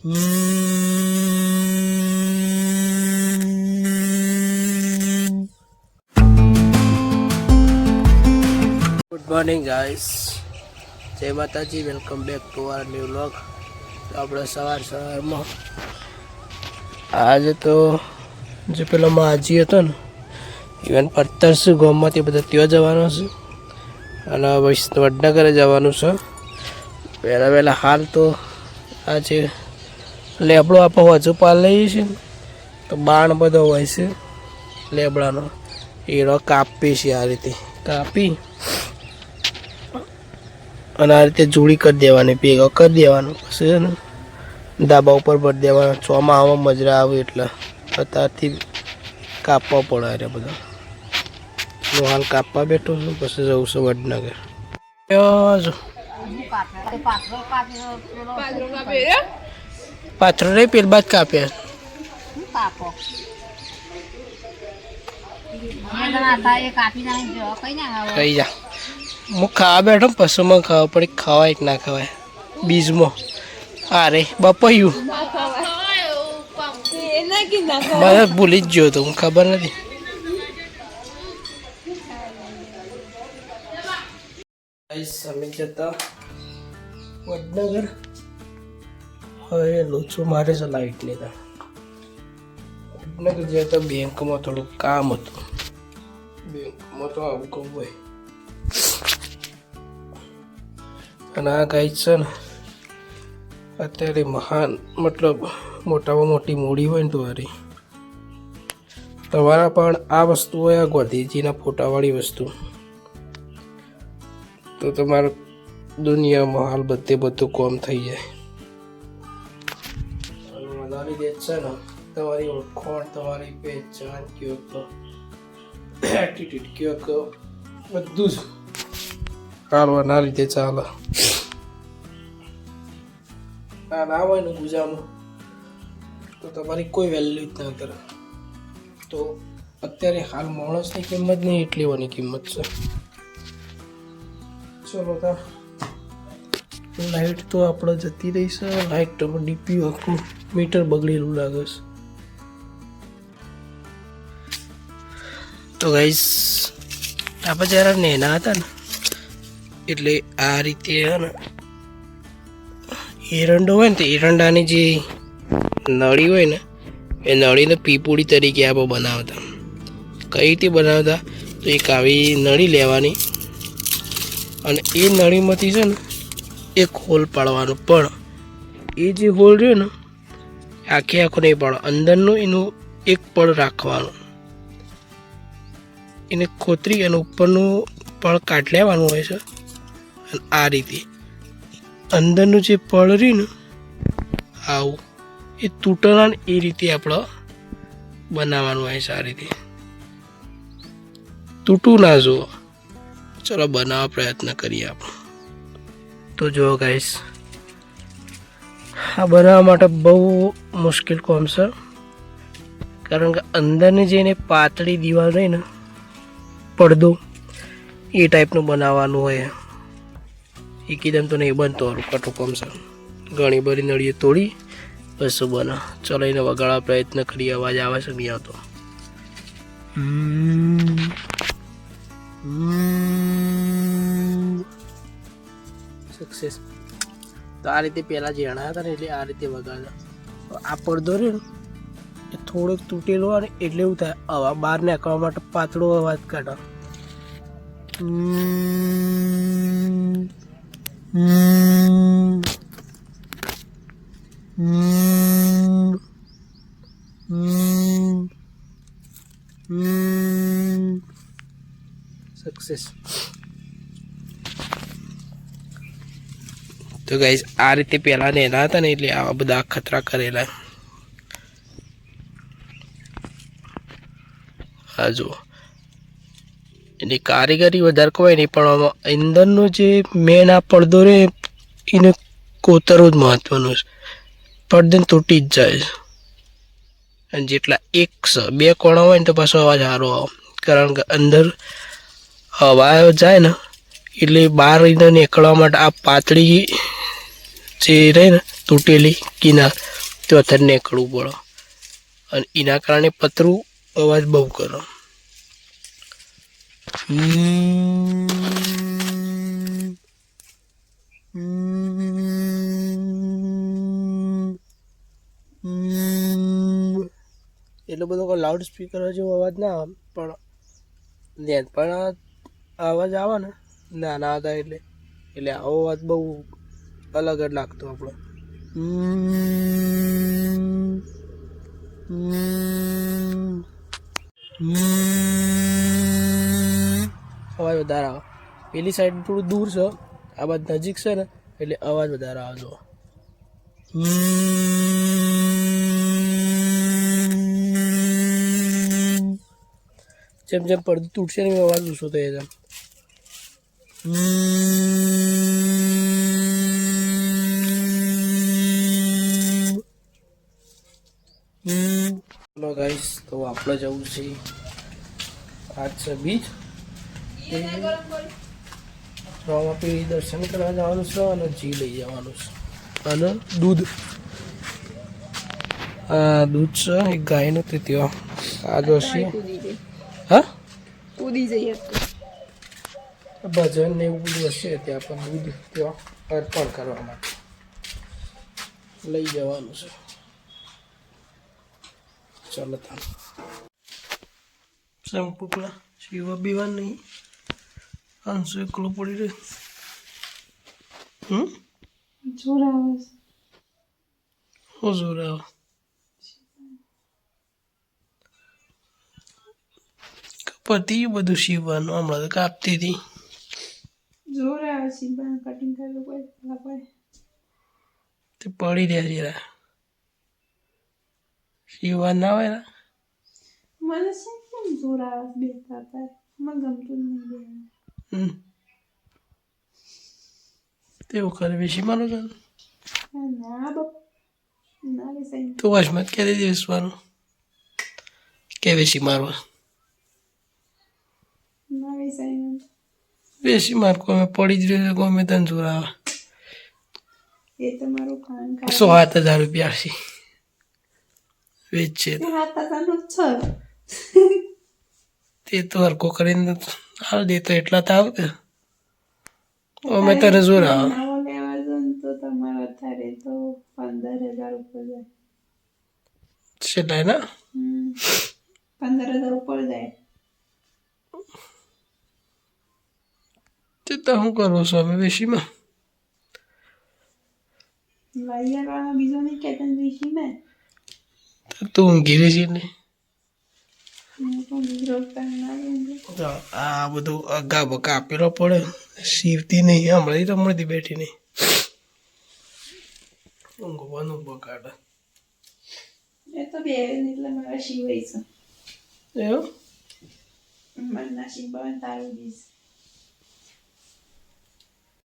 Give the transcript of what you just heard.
Good morning guys, જય માતાજી. Welcome back to our new vlog. આપણે સવારમાં આજે તો જે પેલો માજી હતો ને ઇવન પત્તર છે ગામમાંથી બધા ત્યાં જવાનો છે અને વડનગરે જવાનું છે. પહેલાં હાલ તો આજે લેબડો આપણે હજુ પાલ લઈએ છીએ તો બાણ બધો હોય છે લેબડાનો, એનો કાપી છે. આ રીતે કાપી અને આ રીતે જોડી કરી દેવાની, ભેગો કરી દેવાનું. પછી છે ને ધાબા ઉપર ભરી દેવાના. ચોમાસામાં મજરા આવે એટલે અત્યારથી કાપવા પડે. બધા હું હાલ કાપવા બેઠો છું, પછી જવું છું વડનગર. પાથરો નહીં, પેલ બાદ કાપ્યા. કઈ જા હું ખાવા બેઠો, પશુમાં ખાવા પડે. ખવાય કે ના ખવાય બીજમાં? અરે બપૈયું મને ભૂલી જ ગયો તો, હું ખબર નથી. અમે જતા વડનગર. હવે લોચો મારે છે લાઈટ ની. વડનગર જયા તો બેંકમાં થોડું કામ હતું. બેંકમાં તો આવું કહું હોય. અને આ ગાય છે ને અત્યારે મહાન, મતલબ મોટામાં મોટી મૂડી હોય ને તો હારી. તમારા પણ આ વસ્તુ હોય, આ ગાંધીજીના ફોટાવાળી વસ્તુ, તો તમારે દુનિયામાં હાલ બધે બધું કોમ થઈ જાય. વધારી દે છે ને તમારી ઓળખાણ, તમારી પહેચાન કયો તો એટીટ્યુડ કયો કે બધું જ હાલવાના રીતે ચાલે. ના હોય ને ગુજામાં તો તમારી કોઈ વેલ્યુ જ ના કરે. તો અત્યારે હાલ માણસની કિંમત નહીં, એટલી વાની કિંમત છે. ચલો તા લાઈટ તો આપણે જતી રહી છે. લાઈટ તો ડીપી આખું મીટર બગડેલું લાગે છે. તો ગાઈસ આપણે જ્યારે નેના હતા ને એટલે આ રીતે ને એરંડો હોય ને તો એરંડાની જે નળી હોય ને એ નળીને પીપુડી તરીકે આપણે બનાવતા. કઈ રીતે બનાવતા? તો એક આવી નળી લેવાની અને એ નળીમાંથી છે ને એક હોલ પાડવાનો. પણ એ જે હોલ રહ્યો ને આખે આખો નહીં પાડો, અંદરનું એનું એક પળ રાખવાનું. એને ખોતરી અને ઉપરનું પળ કાઢ લેવાનું હોય છે. અને આ રીતે અંદરનું જે પળ રહ્યું ને આવું એ તૂટના ને એ રીતે આપણે બનાવવાનું હોય છે. આ રીતે તૂટું ના જુઓ. ચલો બનાવવા પ્રયત્ન કરીએ આપણે. તો જો ગાઈસ, આ બનાવવા માટે બહુ મુશ્કેલ કામ છે. કારણ કે અંદરની જે એને પાતળી દીવાલ રહી ને, પડદો, એ ટાઈપનું બનાવવાનું હોય. એકદમ તો નહીં બનતો, કટું કામ છે. ઘણી બધી નળીઓ તોડી બસો બના. ચલો એને વગાડવા પ્રયત્ન કરીએ. અવાજ આવે છે નહીં આવતો? સક્સેસ. તો આ રીતે પહેલાં જેણા હતા ને એટલે આ રીતે વગાડતા. આ પડદો રહ્યો ને એ થોડોક તૂટેલો હોય ને એટલે એવું થાય, હવા બહાર નાખવા માટે પાતળો અવાજ કાઢો. સક્સેસ. તો ગાઈસ આ રીતે પહેલાં નેના હતા ને એટલે આવા બધા ખતરા કરેલા. હા જુઓ, એની કારીગરી વધારે કોઈ નહીં, પણ અંદરનો જે મેન આ પડદો રહે એને કોતરવું જ મહત્વનું છે. પડદો તૂટી જ જાય છે. અને જેટલા એક બે કોણા હોય ને તો પાછો અવાજ સારો આવે. કારણ કે અંદર હવા જાય ને એટલે બહાર નીકળવા માટે આ પાતળી જે રહે ને તૂટેલી કિનાર તો અત્યારે નીકળવું પડે અને એના કારણે પતરું અવાજ બહુ કરે. એટલો બધો કોઈ લાઉડ સ્પીકર જેવો અવાજ ના આવે પણ અવાજ આવે ને નાના હતા એટલે આવો અવાજ બહુ અલગ જ લાગતો આપણો. અવાજ વધારે આવે. પેલી સાઈડ થોડું દૂર છે, આ બાજુ નજીક છે ને એટલે અવાજ વધારે આવે. જો જેમ જેમ પડદું તૂટશે ને અવાજ ઓછો થઈ જાય. ચલો ગાઈસ, તો આપણે જવું છે આજ છે બીચ. રામાપીર દર્શન કરવા જવાનું છે અને ઘી લઈ જવાનું છે અને દૂધ. દૂધ છે એક ગાયનું તે ત્યાં આ દોશી. હા, કૂદી જઈએ ભજન ને એવું બધું હશે ત્યાં પણ દૂધ ત્યાં અર્પણ કરવા માટે લઈ જવાનું છે. ચાલો તા શેમ્પુ પેલા શિવા બીવા નહીં આંસુ એકલો પડી રહ્યો. જોર આવે શું જોર આવે? પતી બધું સીવવાનું હમણાં તો કાપતી હતી. જોર આવે છે કટિંગ કરવું પડે. તે પડી રહ્યા જરા સીવવા ના હોય ને. મને શું કેમ જોર આવે બેસતા હતા મને ગમતું જ નહીં. તેવું કરે બેસી મારો તને ના બાપ ના બેસાય. તો વચમાં ક્યારે બેસવાનું કે બેસી મારવા ના બેસાય. બેસી માર કોઈ પડી જ રહ્યો ગમે તને જોર આવે. એ તો મારું કામ કાઢ 7,000 રૂપિયા છે વેચે તો. તે તો હરકો કરીને હાલ દે તો એટલા તો આવે. અમે તને જોર આવે તો તમારા અત્યારે તો 15,000 ઉપર જાય. સેટાય ના 15,000 ઉપર જાય. તે તો શું કરવો છો અમે બેસીમાં વાળા બીજો નહીં કહેતા બેસી ને તું ઊંઘી રહી છે ને. આ બધું અગા બગા આપેલો પડે સીવતી નહીં હમણાંથી બેઠી નહીં ઊંઘવાનું બગાડે. એ તો બે એટલે મારા સિવાય છે એવું મને ના સિવાય તારું દીશ.